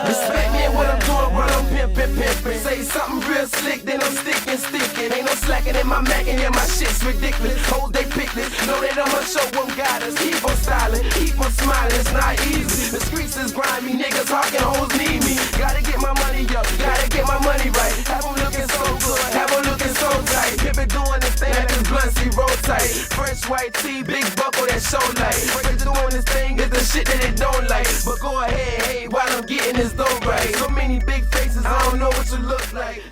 Respect me and what I'm doing, run on pimpin'. Say something real slick, then I'm stickin'. Ain't no slacking in my Mac, and yeah, my shit's ridiculous. Hoes, they pickless, know that I'ma show them guidance. Keep on styling, keep on smiling, it's not easy. The streets is grimy, niggas hawking, hoes need me. Gotta get my money up, gotta get my money right. Have them looking so good, have them looking so tight. Pimpin' doing this thing like this blunt, see roll tight. Fresh white tee, big buckle, that show light. Break doing this thing is the shit that they don't like. But go ahead, hey, while I'm getting this dough right. So many big faces, I don't know what you look like.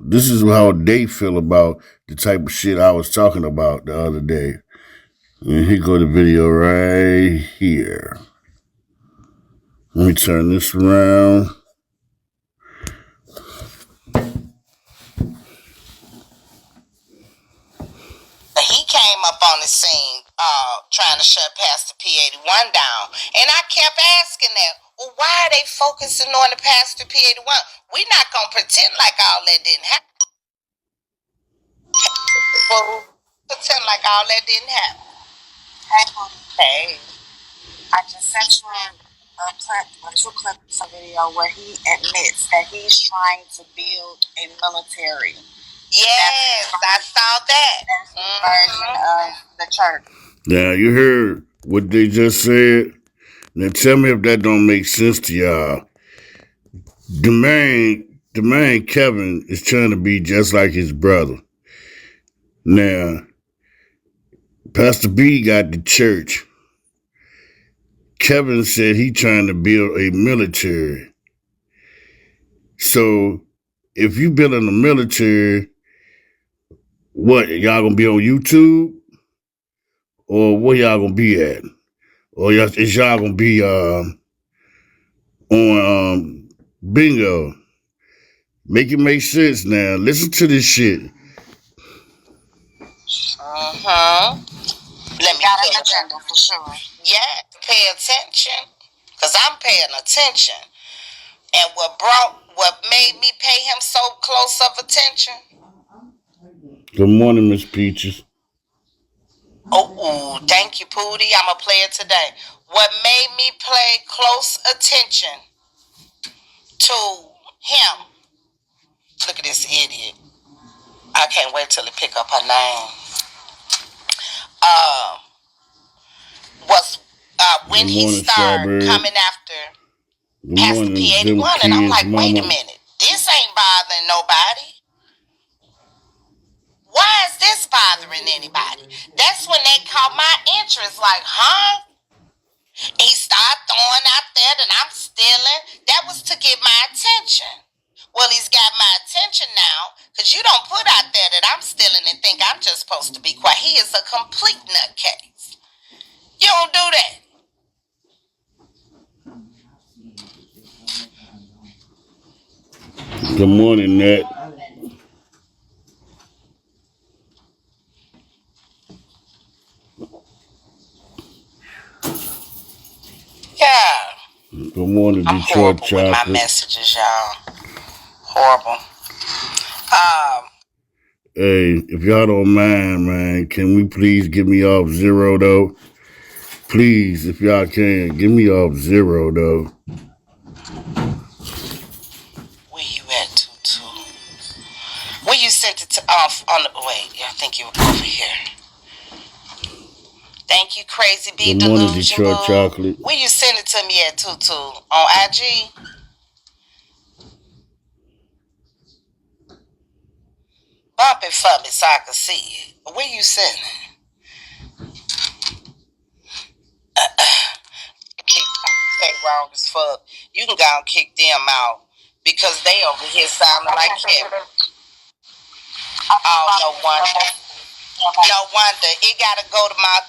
This is how they feel about the type of shit I was talking about the other day. And here go the video right here. Let me turn this around. He came up on the scene trying to shut Pastor P81 down. And I kept asking that, well, why are they focusing on the Pastor P81? We're not going to pretend like all that didn't happen. Pretend like all that didn't happen. Hey. I just sent you two clips of video where he admits that he's trying to build a military. Yes, I saw that. That's the version of the church. Now, you heard what they just said? Now, tell me if that don't make sense to y'all. The man Kevin is trying to be just like his brother. Now, Pastor B got the church. Kevin said he trying to build a military. So, if you building a military, what, y'all gonna be on YouTube? Or where y'all gonna be at? Or is y'all gonna be on bingo? Make it make sense now. Listen to this shit. Let me got an agenda for sure. Yeah, pay attention. Because I'm paying attention. And what made me pay him so close of attention? Good morning, Miss Peaches. Oh, thank you, Pootie. I'm going to play it today. What made me pay close attention to him? Look at this idiot. I can't wait till they pick up her name. Was when he started coming after Pastor P81, and I'm like, wait a minute. This ain't bothering nobody. Why is this bothering anybody? That's when they caught my interest. Like, huh? He started throwing out there that I'm stealing. That was to get my attention. Well, he's got my attention now because you don't put out there that I'm stealing and think I'm just supposed to be quiet. He is a complete nutcase. You don't do that. Good morning, Nat. Yeah. Good morning, I'm Detroit horrible Chocolate. with my messages, y'all. Horrible. Hey, if y'all don't mind, man, can we please get me off zero, though? Please, if y'all can, get me off zero, though. Where you at, Tutu? Where you sent it to off on the... Wait, I think you were over here. Thank you, Crazy B. Good morning, Delusion Detroit Boo. Chocolate. Where you send it to me at, Tutu? On IG? Bump it for me so I can see it. Where you sending? Kick wrong as fuck. You can go and kick them out because they over here sounding like Kevin. Oh, no wonder. No wonder. It gotta go to my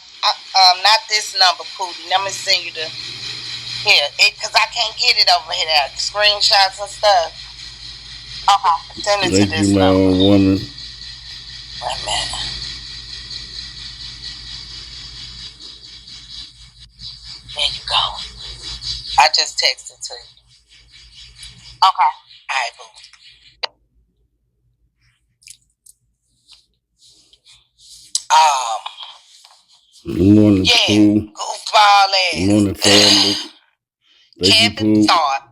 not this number, Pootie. Let me send you the here. Cause I can't get it over here. Screenshots and stuff. Send it to this you, my number. own woman. Wait a minute. There you go. I just texted to you. Okay. All right, boo. Good morning, yeah, Pooh. goofball ass. Good morning, family. Thank you, Kevin Pooh. thought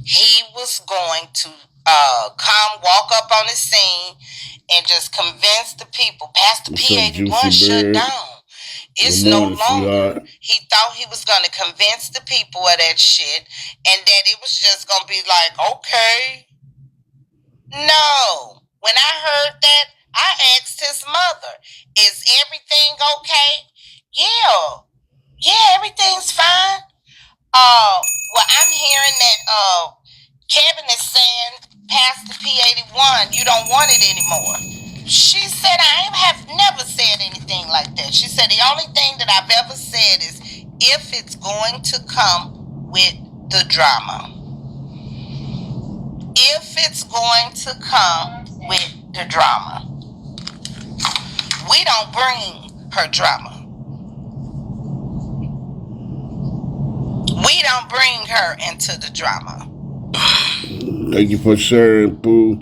he was going to come walk up on the scene and just convince the people, Pastor P81 shut down. It's no longer. Sweetheart. He thought he was going to convince the people of that shit and that it was just going to be like, okay. No. When I heard that, I asked his mother, is everything okay? Yeah, everything's fine. Well, I'm hearing that Kevin is saying, Pastor P81, you don't want it anymore. She said, I have never said anything like that. She said, the only thing that I've ever said is if it's going to come with the drama. If it's going to come with the drama. We don't bring her drama. We don't bring her into the drama. Thank you for sharing, Pooh.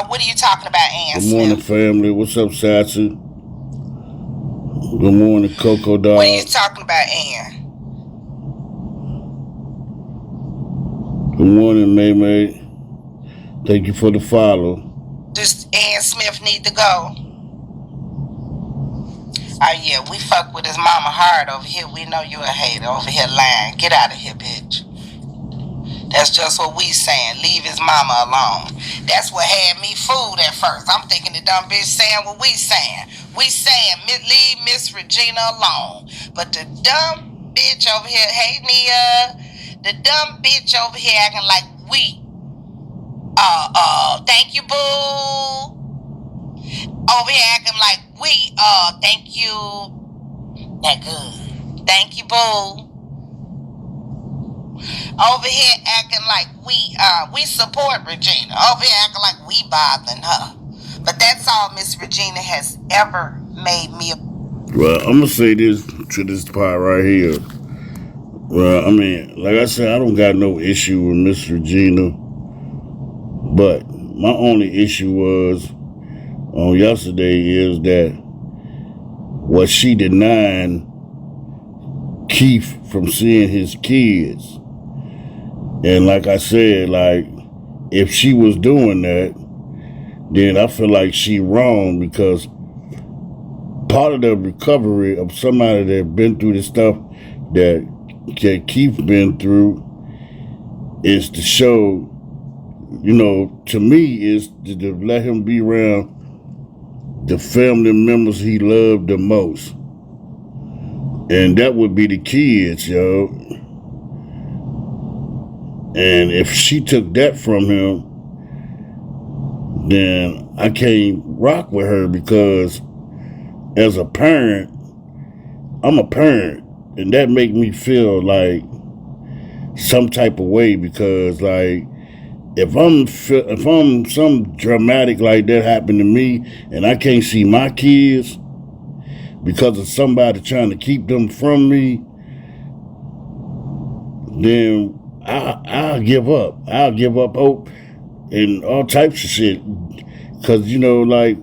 What are you talking about, Ann? Good morning, family. What's up, Sassy? Good morning, Coco Dog. What are you talking about, Ann? Good morning, May. Thank you for the follow. Does Ann Smith need to go? Oh yeah, we fuck with his mama hard over here. We know you a hater over here lying. Get out of here, bitch. That's just what we saying. Leave his mama alone. That's what had me fooled at first. I'm thinking the dumb bitch saying what we saying. We saying leave Miss Regina alone. But the dumb bitch over here, hey Nia, the dumb bitch over here acting like we. Thank you, boo. Over here acting like we, thank you. That good. Thank you, boo. Over here acting like we support Regina. Over here acting like we bothering her. But that's all Miss Regina has ever made me. Well, I'm gonna say this to this part right here. Well, I mean, like I said, I don't got no issue with Miss Regina. But my only issue was on yesterday is that what she denying Keith from seeing his kids. And like I said, like, if she was doing that, then I feel like she wrong, because part of the recovery of somebody that been through the stuff that Keith been through is to show, you know, to me, is to let him be around the family members he loved the most. And that would be the kids, yo. And if she took that from him, then I can't rock with her, because as a parent, I'm a parent, and that make me feel like some type of way, because like if I'm some dramatic like that happen to me and I can't see my kids because of somebody trying to keep them from me, then I'll give up. I'll give up hope and all types of shit. Because, you know, like,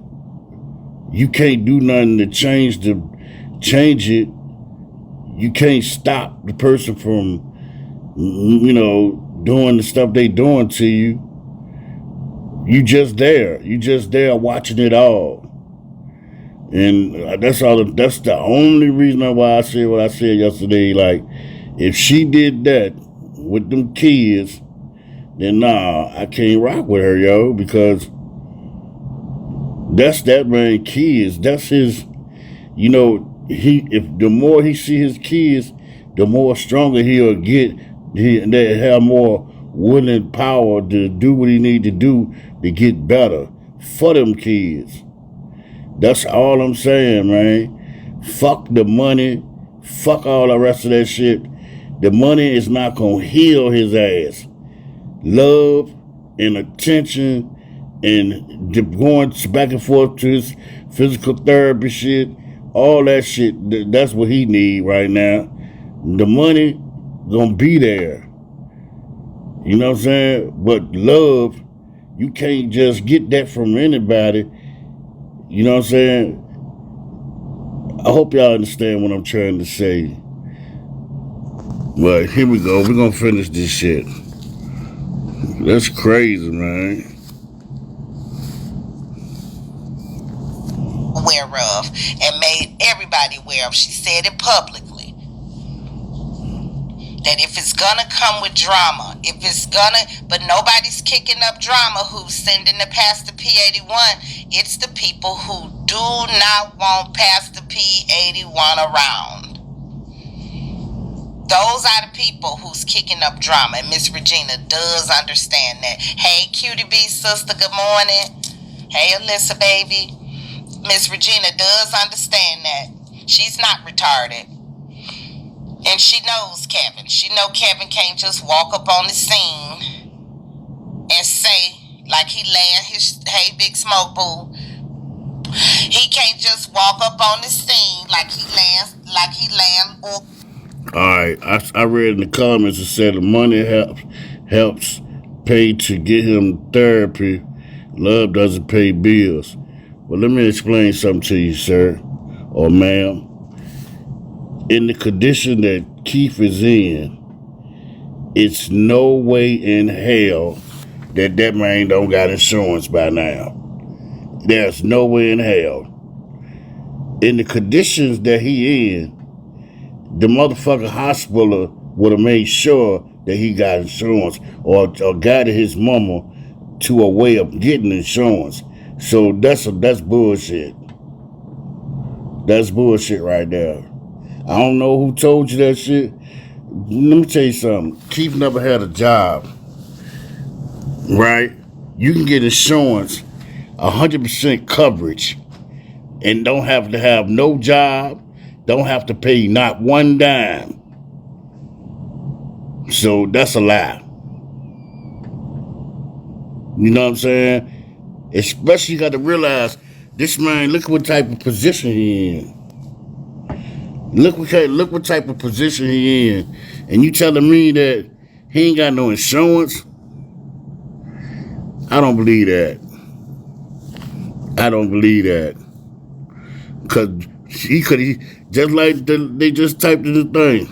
you can't do nothing to change it. You can't stop the person from, you know, doing the stuff they doing to you. You just there. You just there watching it all. And that's the only reason why I said what I said yesterday. Like, if she did that with them kids, then nah, I can't rock with her, yo, because that's that man kids. That's his, you know, if the more he see his kids, the more stronger he'll get. They have more willing power to do what he need to do to get better for them kids. That's all I'm saying, man. Fuck the money. Fuck all the rest of that shit. The money is not gonna heal his ass. Love and attention and going back and forth to his physical therapy shit, all that shit, that's what he need right now. The money gonna be there. You know what I'm saying? But love, you can't just get that from anybody. You know what I'm saying? I hope y'all understand what I'm trying to say. But here we go. We're gonna finish this shit. That's crazy, man. Aware of and made everybody aware of. She said it publicly. That if it's gonna come with drama, but nobody's kicking up drama who's sending the Pastor P81. It's the people who do not want Pastor P81 around. Those are the people who's kicking up drama, and Miss Regina does understand that. Hey, Cutie Bee sister, good morning. Hey, Alyssa, baby. Miss Regina does understand that. She's not retarded. And she knows Kevin. She know Kevin can't just walk up on the scene and say, like he laying his, hey, big smoke boo. He can't just walk up on the scene like he laying. Alright, I read in the comments it said the money helps pay to get him therapy. Love doesn't pay bills. Well, let me explain something to you, sir or ma'am. In the condition that Keith is in, it's no way in hell that man don't got insurance by now. There's no way in hell. In the conditions that he in, the motherfucking hospital would have made sure that he got insurance or guided his mama to a way of getting insurance. So that's bullshit. That's bullshit right there. I don't know who told you that shit. Let me tell you something. Keith never had a job, right? You can get insurance, 100% coverage, and don't have to have no job, don't have to pay not one dime. So that's a lie. You know what I'm saying? Especially you got to realize this man, look what type of position he in. Look what type of position he in. And you telling me that he ain't got no insurance? I don't believe that. I don't believe that. Cause just like they just typed in the thing.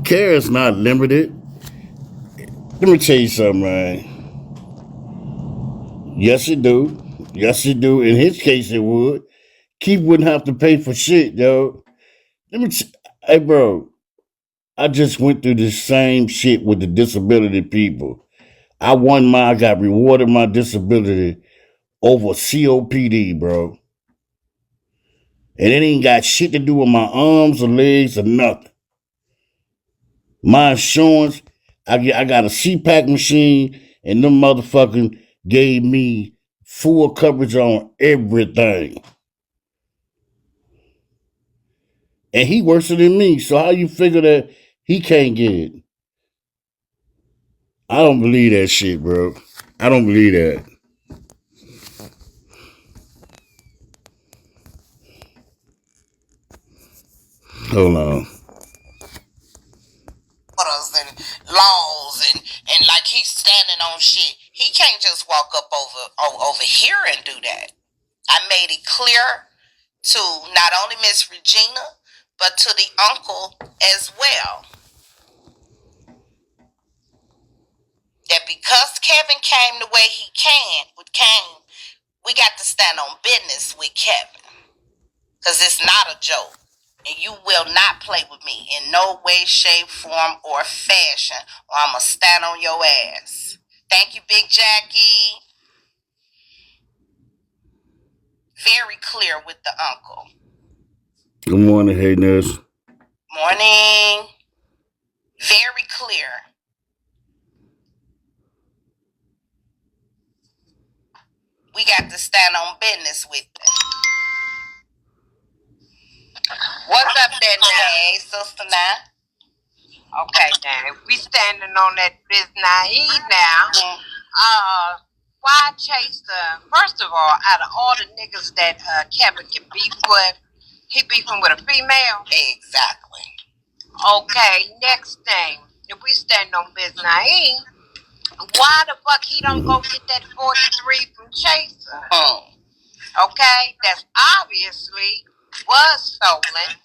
Care is not limited. Let me tell you something, man. Yes, it do. Yes, it do. In his case, it would. Keith wouldn't have to pay for shit, yo. Hey, bro. I just went through the same shit with the disability people. I got rewarded my disability over COPD, bro. And it ain't got shit to do with my arms or legs or nothing. My insurance, I got a CPAP machine, and them motherfucking gave me full coverage on everything. And he worse than me, so how you figure that he can't get it? I don't believe that shit, bro. I don't believe that. Hold on. And laws and like he's standing on shit. He can't just walk up over here and do that. I made it clear to not only Miss Regina, but to the uncle as well, that because Kevin came the way he came, we got to stand on business with Kevin. Because it's not a joke. And you will not play with me in no way, shape, form, or fashion, or I'm going to stand on your ass. Thank you, Big Jackie. Very clear with the uncle. Good morning, hey Ness. Morning. Very clear. We got to stand on business with them. What's up there, hey, sister now? Okay, now we standing on that business now. Why chase first of all, out of all the niggas that Kevin can beef with, he beefing with a female? Exactly. Okay, next thing, if we stand on business, why the fuck he don't go get that 43 from Chaser? Okay, that's obviously was stolen.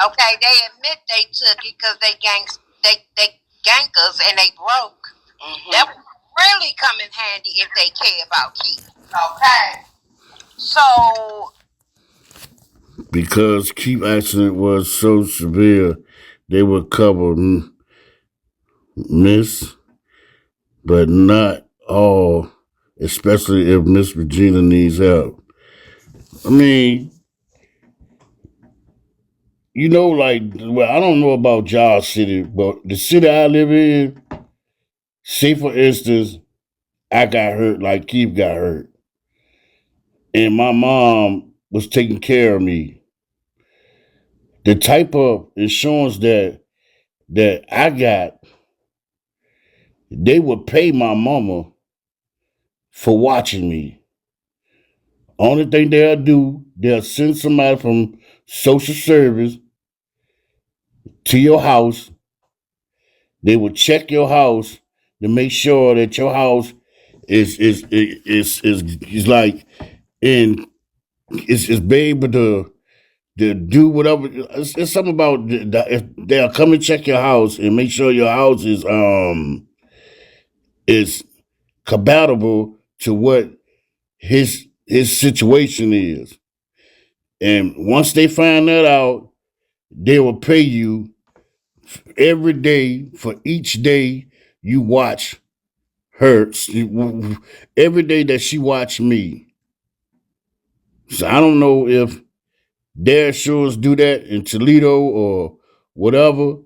Okay, they admit they took it because they gankers and they broke. That would really come in handy if they care about Keith. Okay. So Because Keith accident was so severe, they would cover Miss, but not all, especially if Miss Regina needs help. I mean, like, well, I don't know about y'all city, but the city I live in, say for instance, I got hurt like Keith got hurt, and my mom was taking care of me. The type of insurance that I got, they would pay my mama for watching me. Only thing they'll do, they'll send somebody from social service to your house. They will check your house to make sure that your house is like in is be able to do whatever. It's something about if they'll come and check your house and make sure your house is compatible to what his situation is. And once they find that out, they will pay you every day for each day you watch her. Every day that she watched me. So I don't know if their insurance do that in Toledo or whatever,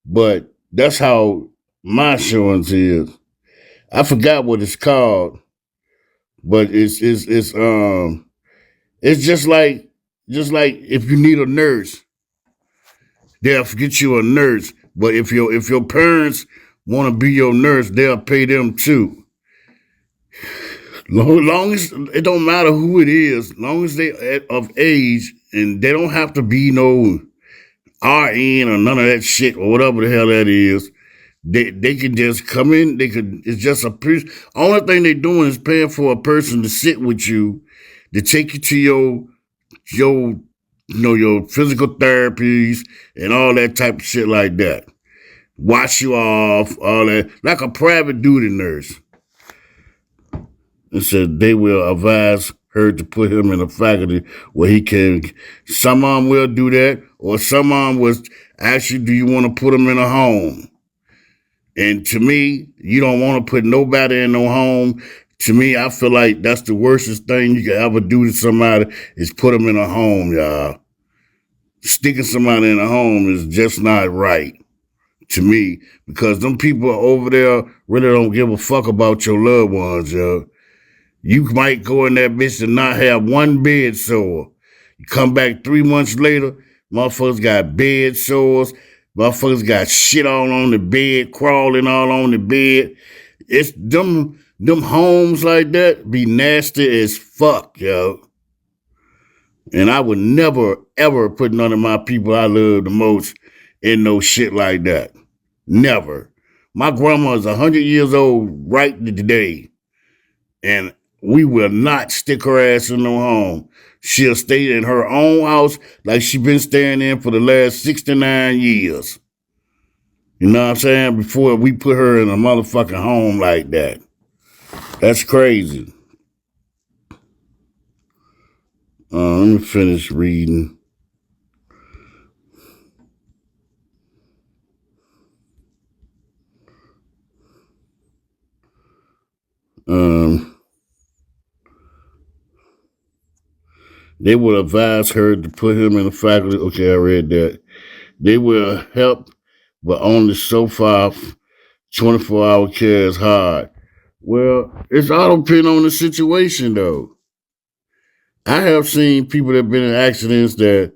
but that's how my insurance is. I forgot what it's called, but it's just like if you need a nurse, they'll get you a nurse. But if your parents want to be your nurse, they'll pay them too. Long as it don't matter who it is, long as they of age and they don't have to be no RN or none of that shit or whatever the hell that is. They can just come in. It's just a person. Only thing they doing is paying for a person to sit with you, to take you to your your physical therapies and all that type of shit like that. Wash you off, all that, like a private duty nurse. And said they will advise her to put him in a faculty where he can. Some of them will do that, or some of them was actually, do you want to put him in a home? And to me, you don't want to put nobody in no home. To me, I feel like that's the worstest thing you can ever do to somebody is put them in a home, y'all. Sticking somebody in a home is just not right to me because them people over there really don't give a fuck about your loved ones, yo. You might go in that bitch and not have one bed sore. You come back 3 months later, motherfuckers got bed sores. Motherfuckers got shit all on the bed, crawling all on the bed. It's them homes like that be nasty as fuck, yo. And I would never, ever put none of my people I love the most in no shit like that. Never. My grandma is 100 years old right today. And we will not stick her ass in no home. She'll stay in her own house like she been staying in for the last 69 years. You know what I'm saying? Before we put her in a motherfucking home like that. That's crazy. Let me finish reading. They will advise her to put him in the faculty. Okay, I read that. They will help, but only so far. 24-hour care is hard. Well, it's all depending on the situation, though. I have seen people that have been in accidents that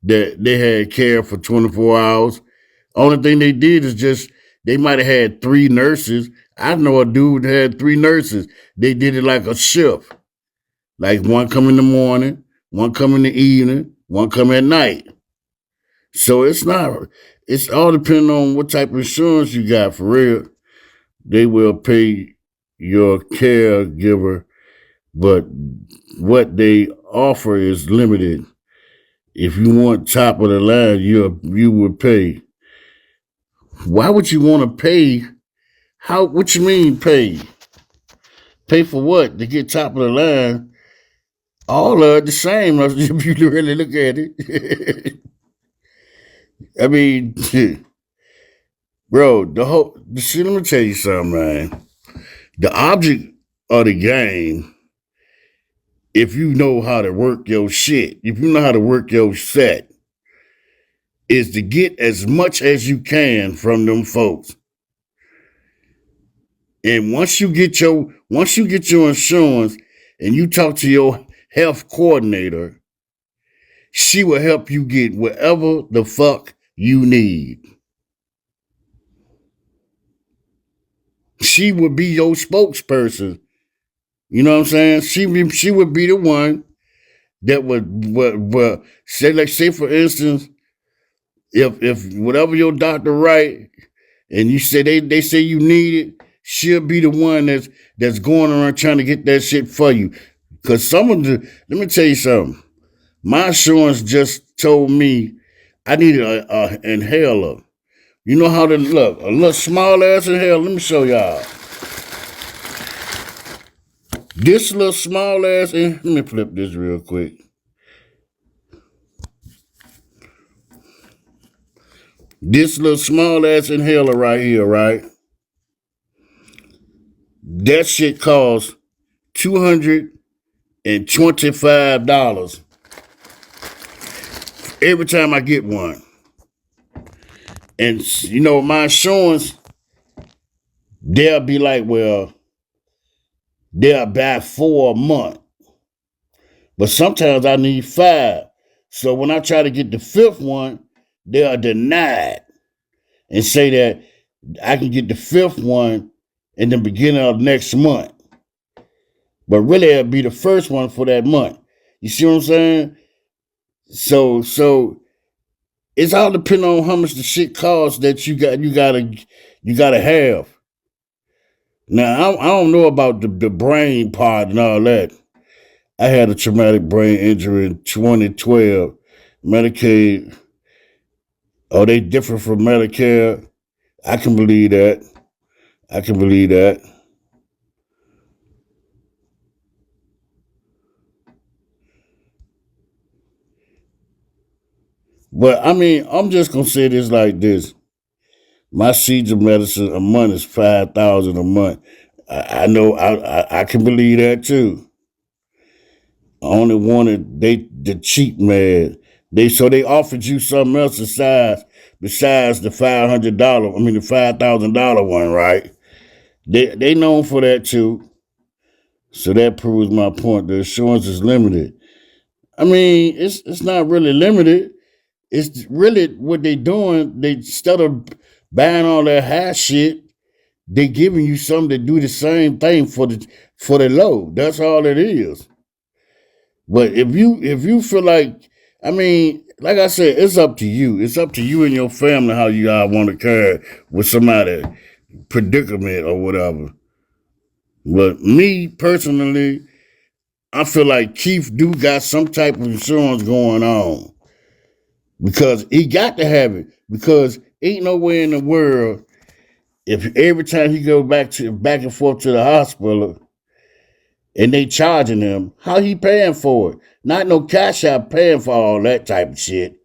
they had care for 24 hours. Only thing they did is just they might have had 3 nurses. I know a dude that had 3 nurses. They did it like a shift. Like one come in the morning, one come in the evening, one come at night. So it's all depending on what type of insurance you got for real. They will pay your caregiver, but what they offer is limited. if you want top of the line, you would pay. Why would you want to pay? How? What you mean pay? Pay for what? To get top of the line? All are the same if you really look at it. I mean, bro, see, let me tell you something, man. The object of the game, if you know how to work your shit, if you know how to work your set, is to get as much as you can from them folks. And once you get your insurance and you talk to your health coordinator, she will help you get whatever the fuck you need. She would be your spokesperson. You know what I'm saying? She would be the one that would say, like, say for instance, if whatever your doctor write and you say they say you need it, she'll be the one that's going around trying to get that shit for you. Cause let me tell you something. My insurance just told me I needed a inhaler. You know how to look, a little small ass inhaler. Let me show y'all. This little small ass, let me flip this real quick. This little small ass inhaler right here, right? That shit costs $225 every time I get one. And you know, my insurance, they'll be like, well, they'll buy 4 a month. But sometimes I need 5. So when I try to get the 5th one, they are denied and say that I can get the 5th one in the beginning of next month. But really it'll be the first one for that month. You see what I'm saying? So it's all depending on how much the shit costs that you gotta have. Now I don't know about the brain part and all that. I had a traumatic brain injury in 2012. Medicaid, are they different from Medicare? I can believe that. But I mean, I'm just gonna say this like this. My seizure medicine a month is $5,000 a month. I know I can believe that too. I only wanted the cheap man. They offered you something else besides the $500. I mean the $5,000 one, right? They known for that too. So that proves my point. The insurance is limited. I mean, it's not really limited. It's really what they doing. They instead of buying all that high shit, they giving you something to do the same thing for the low. That's all it is. But if you feel like, I mean, like I said, it's up to you. It's up to you and your family how you all want to carry with somebody predicament or whatever. But me personally, I feel like Keith do got some type of insurance going on because he got to have it because ain't nowhere in the world if every time he go back and forth to the hospital and they charging him, how he paying for it? Not no cash out paying for all that type of shit.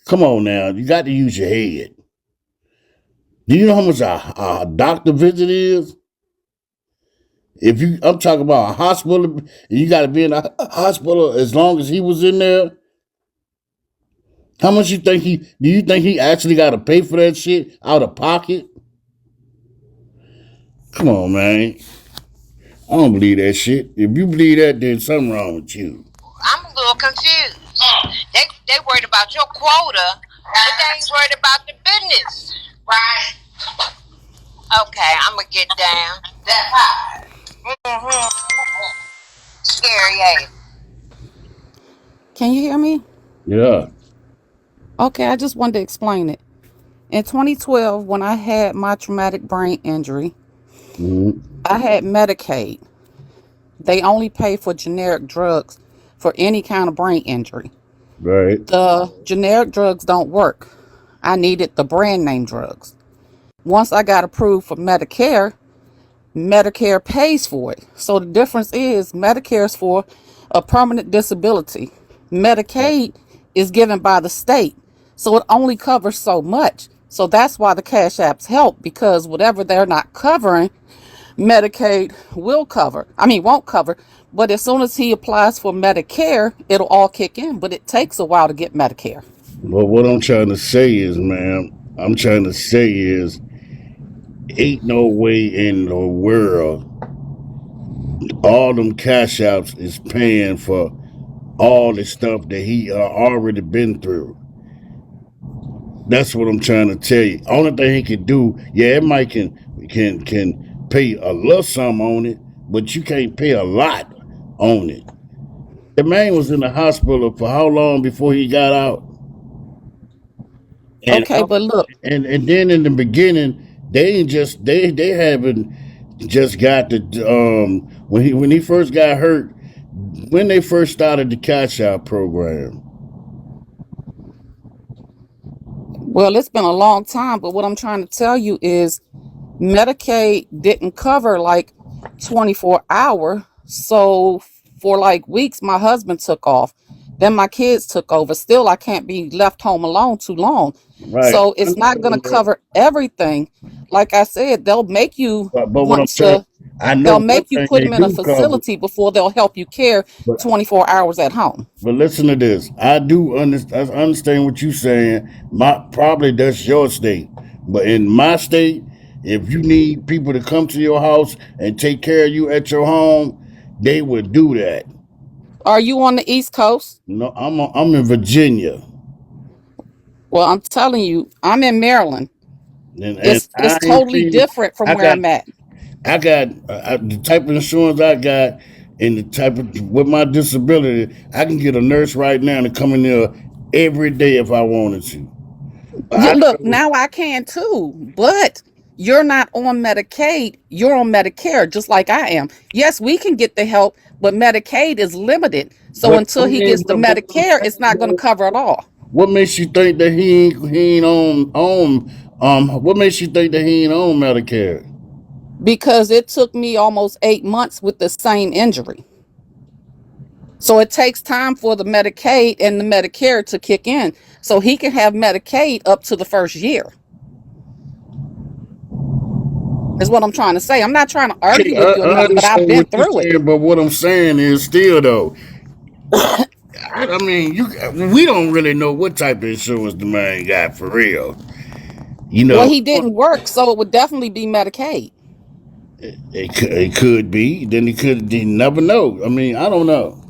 Come on now, you got to use your head. Do you know how much a doctor visit is? I'm talking about a hospital, you got to be in a hospital as long as he was in there. How much do you think he actually got to pay for that shit out of pocket? Come on, man. I don't believe that shit. If you believe that, then something wrong with you. I'm a little confused. They worried about your quota, but they ain't worried about the business. Right. Okay, I'm gonna get down. That high. Scary, eh? Can you hear me? Yeah. Okay, I just wanted to explain it. In 2012, when I had my traumatic brain injury, Mm-hmm. I had Medicaid. They only pay for generic drugs for any kind of brain injury. Right. The generic drugs don't work. I needed the brand name drugs. Once I got approved for Medicare, Medicare pays for it. So the difference is Medicare is for a permanent disability. Medicaid is given by the state. So it only covers so much. So that's why the cash apps help, because whatever they're not covering, Medicaid will cover. I mean, won't cover. But as soon as he applies for Medicare, it'll all kick in. But it takes a while to get Medicare. But what I'm trying to say is, ma'am, I'm trying to say is, ain't no way in the world all them cash outs is paying for all the stuff that he already been through. That's what I'm trying to tell you. Only thing he can do, yeah, it might can pay a little sum on it, but you can't pay a lot on it. The man was in the hospital for how long before he got out? And Okay, but look, and then in the beginning, they ain't just they haven't just got the when he first got hurt, when they first started the cash out program. well, it's been a long time, but what I'm trying to tell you is Medicaid didn't cover like 24-hour. So for like weeks, my husband took off. Then my kids took over. Still, I can't be left home alone too long. Right. So I it's not going to understand that. cover everything. Like I said, they'll make you But what I'm want trying, to, I know they'll one make you thing put they him in a do cover. facility before they'll help you care But 24 hours at home. listen to this. I understand what you're saying. My probably that's your state, but in my state, if you need people to come to your house and take care of you at your home, they would do that. Are you on the East Coast? No, I'm in Virginia, Well, I'm telling you, I'm in Maryland. and It's I ain't totally seen. different from I where got I'm at. the type of insurance I got, and the type of with my disability, I can get a nurse right now to come in there every day if I wanted to. But You, I look, know, now I can too, but you're not on Medicaid. You're on Medicare, just like I am. Yes, we can get the help, but Medicaid is limited. So but until he gets the but what I'm Medicare, it's saying not going to though, cover it all. what makes you think that he ain't on what makes you think that he ain't on Medicare? Because it took me almost 8 months with the same injury. So it takes time for the Medicaid and the Medicare to kick in. So he can have Medicaid up to the first year, is what I'm trying to say. I'm not trying to Okay, argue with you or I nothing, but I've understand been what you're through it. saying, but what I'm saying is still though, I mean, we don't really know what type of insurance the man got for real. You Well, know, he didn't work, so it would definitely be Medicaid. it could be. Then it could. You never know. I mean, I don't know.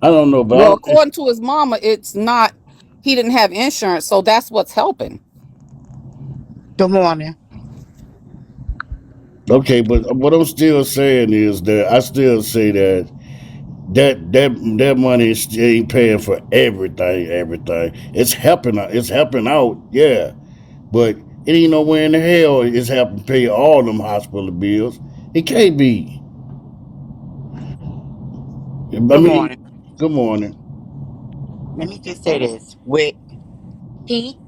I don't know, but Well, I'm just according to his mama, it's not, he didn't have insurance, so that's what's helping. Good morning. okay. But what I'm still saying is that I still say that that money ain't paying for everything. Everything it's helping. It's helping out. Yeah, but it ain't nowhere in the hell it's helping pay all them hospital bills. It can't be. I Good mean, morning. good morning. Let me just say this. With T,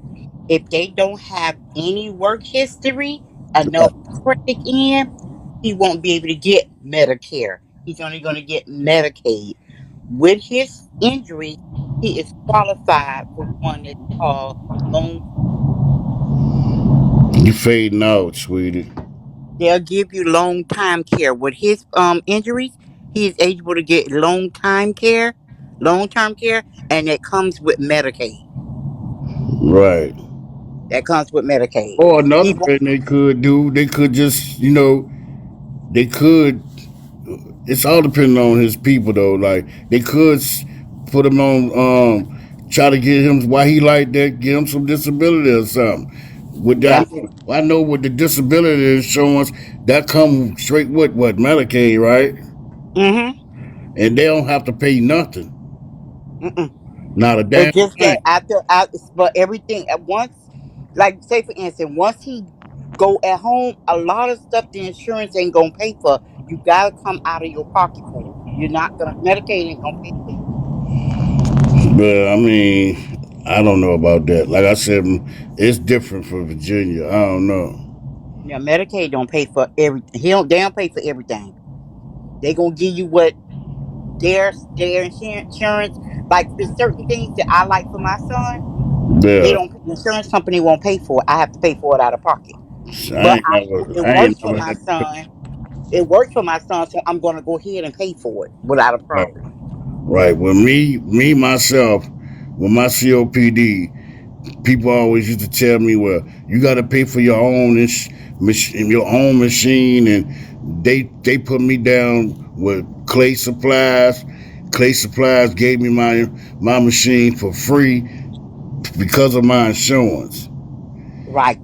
if they don't have any work history, enough credit in, he won't be able to get Medicare. He's only going to get Medicaid. With his injury, he is qualified for one that's called long. You fading out, sweetie. They'll give you long time care. With his injuries, he is able to get long term care, and it comes with Medicaid. Right. That comes with Medicaid. Or He another won't. thing they could do, they could just, they could. It's all depending on his people though. Like they could put him on, try to get him why he like that, get him some disability or something. With that, Yeah. I know with the disability insurance that come straight with what Medicaid, right? Mm-hmm. And they don't have to pay nothing, Mm-mm. not a It's damn just that thing. but everything at once, like say for instance, once he go at home, a lot of stuff the insurance ain't gonna pay for. You gotta come out of your pocket for it. You're not gonna Medicaid ain't gonna pay for it. But I mean, I don't know about that. Like I said, it's different for Virginia. I don't know. Now Medicaid don't pay for everything. They don't pay for everything. They gonna give you what their insurance. Like there's certain things that I like for my son. They Yeah, don't. The insurance company won't pay for it. I have to pay for it out of pocket. But it I ain't works for never my had to pay. son. It works for my son, so I'm gonna go ahead and pay for it without a Right. problem. Right. With me myself, with my COPD, people always used to tell me, "Well, you got to pay for your own your own machine," and they put me down with Clay Supplies. Clay Supplies gave me my machine for free because of my insurance. Right.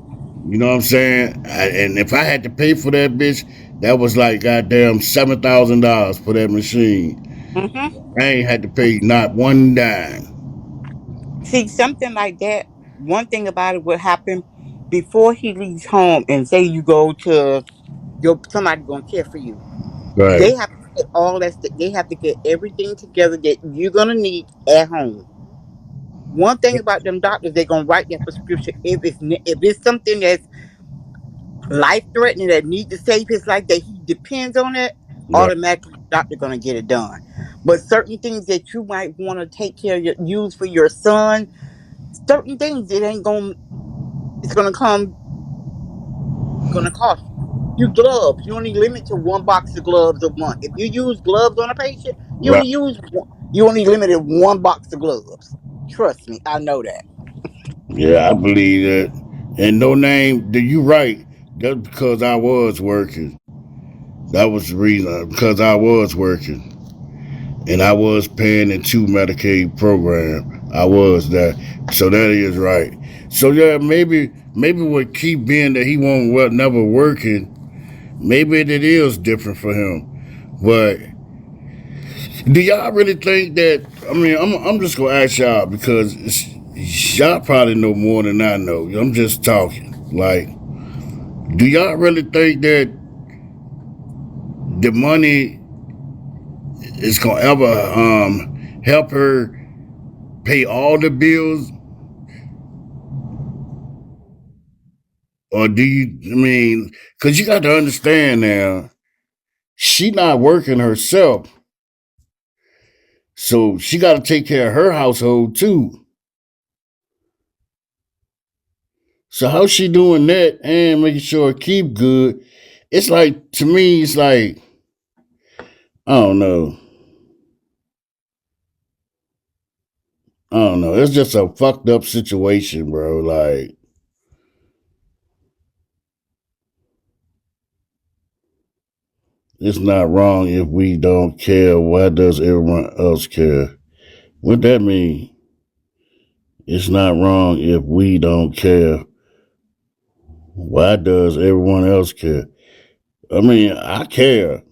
You know what I'm saying? And if I had to pay for that bitch, that was like goddamn $7,000 for that machine. Hmm. I ain't had to pay not one dime. See, something like that. One thing about it would happen before he leaves home, and say you go to somebody gonna care for you. Right. They have to get all that. They have to get everything together that you're gonna need at home. One thing about them doctors, they're gonna write that prescription if it's something that's life threatening that need to save his life that he depends on it. Right. Automatically, the doctor gonna get it done. But certain things that you might want to take care of, use for your son, certain things it ain't gonna. It's gonna cost you. You gloves. You only limit to one box of gloves a month. If you use gloves on a patient, you Right. only use one. You only limited one box of gloves. Trust me, I know that. Yeah, I believe that. And no name, you right. That's because I was working. That was the reason. Because I was working. And I was paying into Medicaid program. I was that. So that is right. So yeah, maybe what keep being that he won't never working, maybe it is different for him. But do y'all really think that? I mean, I'm just gonna ask y'all because y'all probably know more than I know. I'm just talking. Like, do y'all really think that the money is gonna ever help her pay all the bills, or do you? I mean, because you got to understand now, she not working herself, so she got to take care of her household too. So how's she doing that and making sure it keep good? It's like to me, it's like I don't know. I don't know. It's just a fucked up situation, bro. Like it's not wrong if we don't care. Why does everyone else care? What that mean? It's not wrong if we don't care. Why does everyone else care? I mean, I care.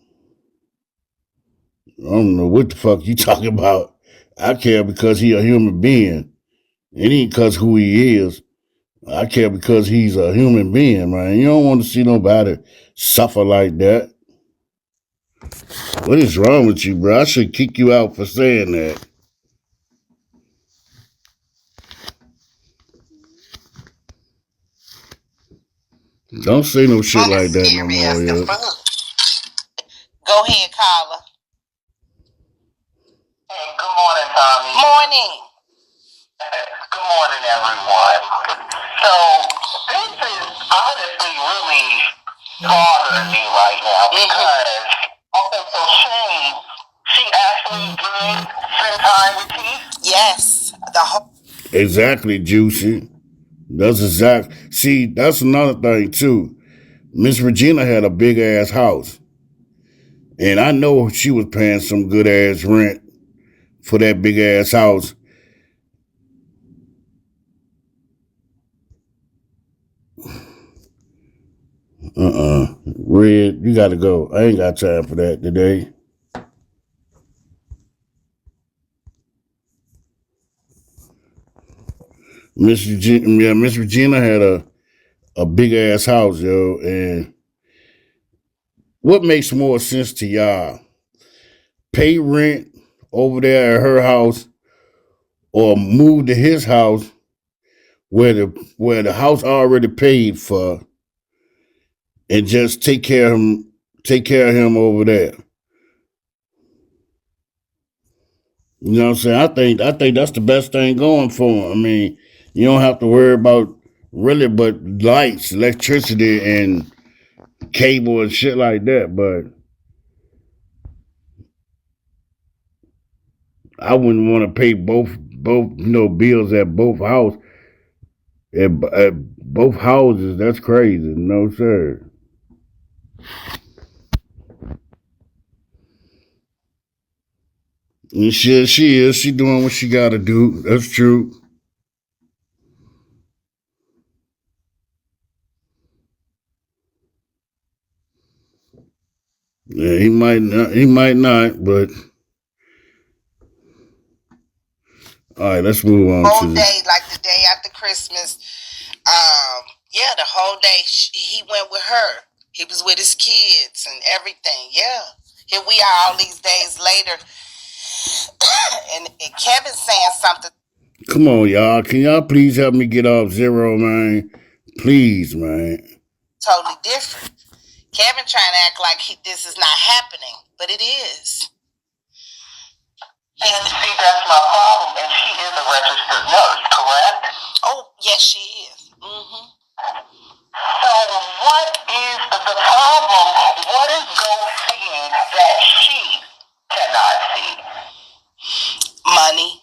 I don't know what the fuck you talking about. I care because he a human being. It ain't because who he is. I care because he's a human being, man. You don't want to see nobody suffer like that. What is wrong with you, bro? I should kick you out for saying that. Don't say no shit Oh, like that's that no scary more, as the yo. fuck. Go ahead, caller. Hey, good morning, Tommy. Morning. Good morning, everyone. So, this is honestly really bothering me right now because, okay, so she actually did spend time with Keith? Yes. The whole. Exactly, Juicy. That's exact. See, that's another thing too. Miss Regina had a big ass house, and I know she was paying some good ass rent for that big ass house. Red, you gotta go. I ain't got time for that today. Miss Regina had a big ass house, yo. And what makes more sense to y'all? Pay rent over there at her house, or move to his house where the house already paid for, and just take care of him over there. You know what I'm saying? I think that's the best thing going for him. I mean, you don't have to worry about really but lights, electricity, and cable and shit like that. But I wouldn't want to pay both bills at at both houses. That's crazy. No sir. And she doing what she got to do. That's true. Yeah, he might not, but all right, let's move on Whole to day, like the day after Christmas, yeah, the whole day he went with her. He was with his kids and everything. Yeah, here we are all these days later, and Kevin saying something Come on, y'all. Can y'all please help me get off zero, man? Please, man. totally different. Kevin trying to act like this is not happening, but it is. And see, that's my problem. And she is a registered nurse, correct? Oh, yes, she is. Mm-hmm. So what is the problem? What is Gold seeing that she cannot see? Money.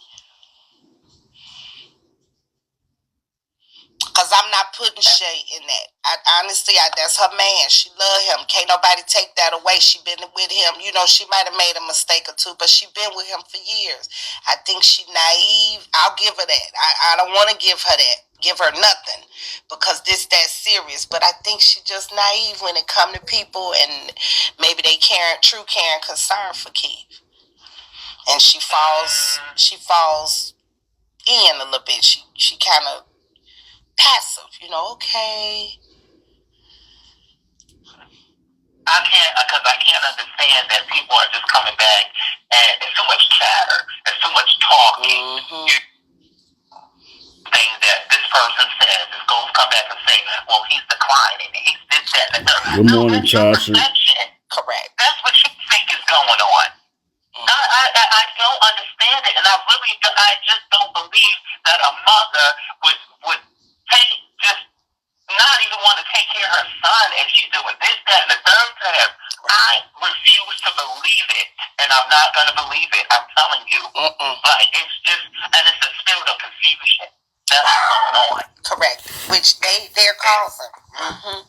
Because I'm not putting shade in that. Honestly, that's her man. She love him. Can't nobody take that away. She been with him. You know, she might have made a mistake or two, but she been with him for years. I think she naive. I'll give her that. I don't want to give her that. Give her nothing because that serious. But I think she just naive when it come to people, and maybe they true care and concern for Keith. And she falls in a little bit. She kind of passive, okay. I can't understand that people are just coming back and there's so much chatter, there's so much talking. Mm-hmm. Things that this person says, is going to come back and say, well, he's declining, he's this, that, and the third. Good morning, Tasha. Correct. That's what you think is going on. I don't understand it, and I just don't believe that a mother would just not even want to take care of her son, and she's doing this, that, and the third tab. I refuse to believe it, and I'm not going to believe it. I'm telling you. Like, it's just, and it's a spirit of confusion. That's what's going on. Correct. Which they're causing. Mm-hmm.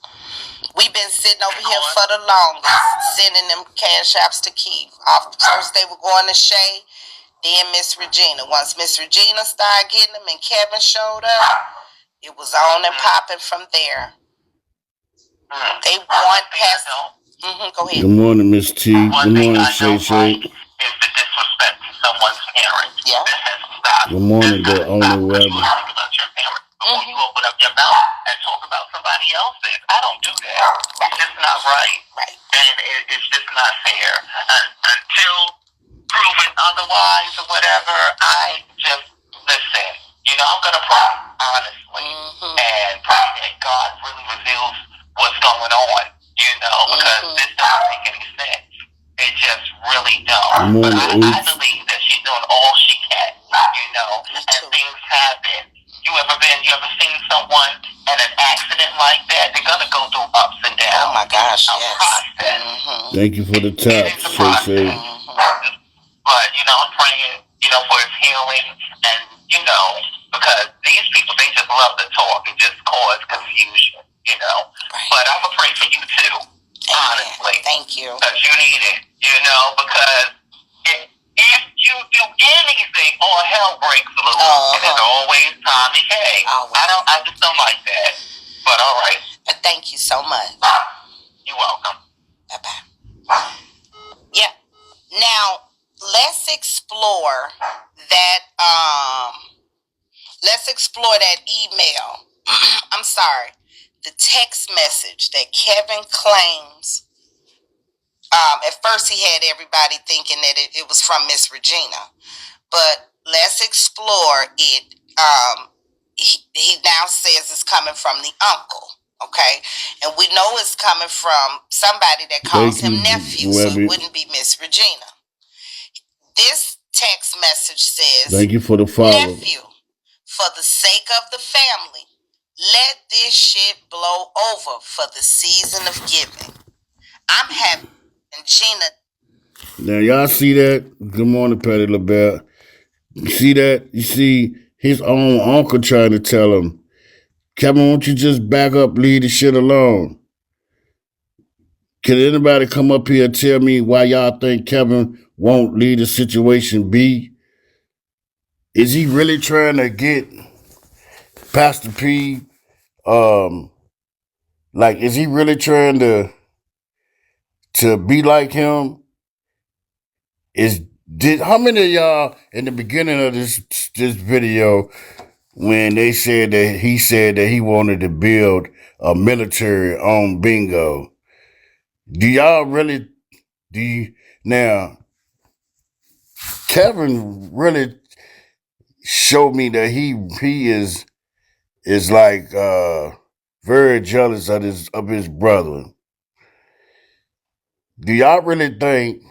We've been sitting over here for the longest, sending them cash apps to Keith. First they were going to Shay, then Miss Regina. Once Miss Regina started getting them and Kevin showed up, it was on and popping from there. They want past. Go ahead. Good morning, Miss T. Good morning, Shay Shay. Is the disrespect to someone's parents. Yeah. This has to stop. Good morning, the owner web. You talk about your parents before you open up your mouth and talk about somebody else's. I don't do that. It's just not right. And it's just not fair. Until proven otherwise or whatever, I just listen. I'm gonna pray honestly and pray that God really reveals what's going on. Because this doesn't make any sense. It just really don't. But I believe that she's doing all she can. And things happen. You ever seen someone in an accident like that? They're gonna go through ups and downs. Oh my gosh, yes. Thank you for the tap, Shay. But I'm praying, for his healing, and because these people, they just love to talk and just cause confusion. Right. But I'm gonna pray for you too, honestly. Thank you. Because you need it, because if you do anything, all hell breaks loose, and there's always Tommy K. I just don't like that. But all right. But thank you so much. You're welcome. Bye-bye. Yeah. Now, let's explore that, email. I'm sorry. The text message that Kevin claims. At first he had everybody thinking that it was from Miss Regina. But let's explore it. He now says it's coming from the uncle. Okay, and we know it's coming from somebody that calls him nephew, so it wouldn't be Miss Regina. This text message says, "Thank you for the follow. Nephew, for the sake of the family, let this shit blow over for the season of giving. I'm having Gina." Now y'all see that? Good morning, Patty LaBelle. You see that? You see his own uncle trying to tell him, Kevin, won't you just back up, leave the shit alone? Can anybody come up here and tell me why y'all think Kevin won't leave the situation be? Is he really trying to get Pastor P? Is he really trying to be like him? How many of y'all in the beginning of this video, when they said that he said that he wanted to build a military on bingo, now Kevin really showed me that he is like very jealous of his brother. Do y'all really think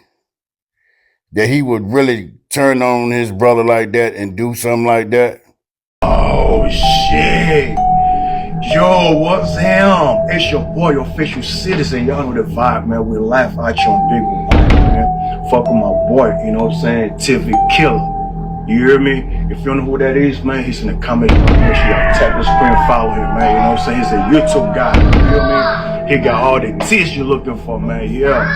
that he would really turn on his brother like that and do something like that? Oh shit. Yo, what's him? It's your boy, your official citizen. Y'all know the vibe, man. We laugh at you on Big One, man. Fuck with my boy, you know what I'm saying? TV Killer. You hear me? If you don't know who that is, man, he's in the comments. Make sure y'all tap the screen, follow him, man. You know what I'm saying? He's a YouTube guy. You feel me? He got all the teeth you're looking for, man. Yeah.